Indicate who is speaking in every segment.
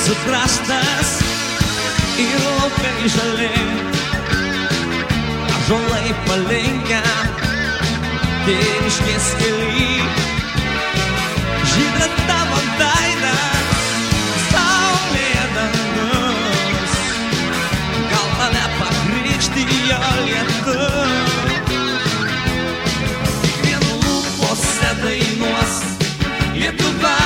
Speaker 1: mūsų kraštas ir laukai žali, ąžuolai palinkę tėviškės kely. Žydra tavo veidas, saulė dangus, gal tave pakrikštijo lietus. Kiekvienų lūpose dainuos Lietuva,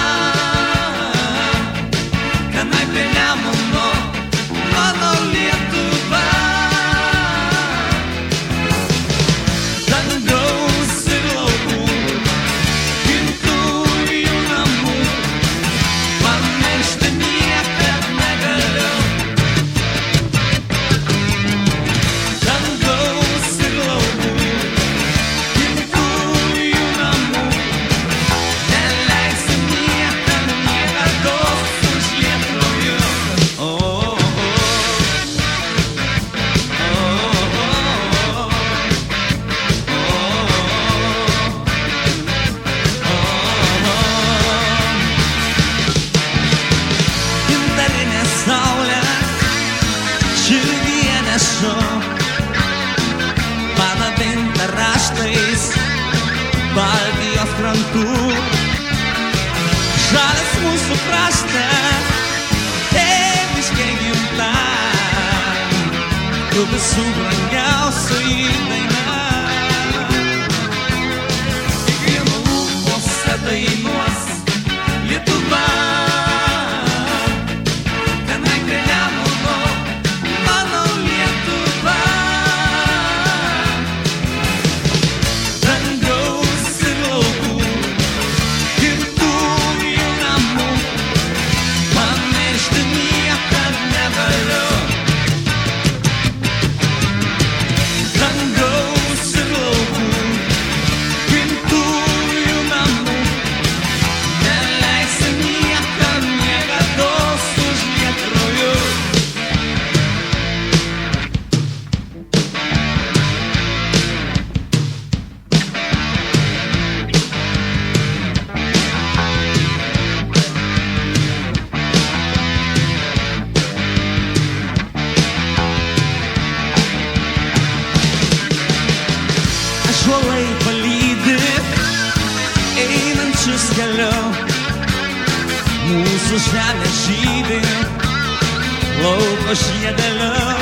Speaker 1: tenai prie Nemuno mano Lietuva. Dangaus ir laukų, gimtųjų namų, pamiršti niekad negaliu. Dangaus ir laukų, gimtųjų namų, neleisiu niekad niekados užlietųjų. Gintarinė saulė, širdyje nešu, padabinta raštais Baltijos krantų. Žalias mūsų kraštas, tėviškė gimta, tu visų brangiausioji daina. Kiekvieno lūpose dainuos Lietuva, tenai prie Nemuno mano Lietuva. Dangaus ir laukų, gimtųjų namų, pamiršti niekad negaliu. Dangaus ir laukų, gimtųjų namų, neleisiu niekad niekados užliet krauju. Ąžuolai palydi einančius keliu, mūsų žemė žydi lauko žiedeliu.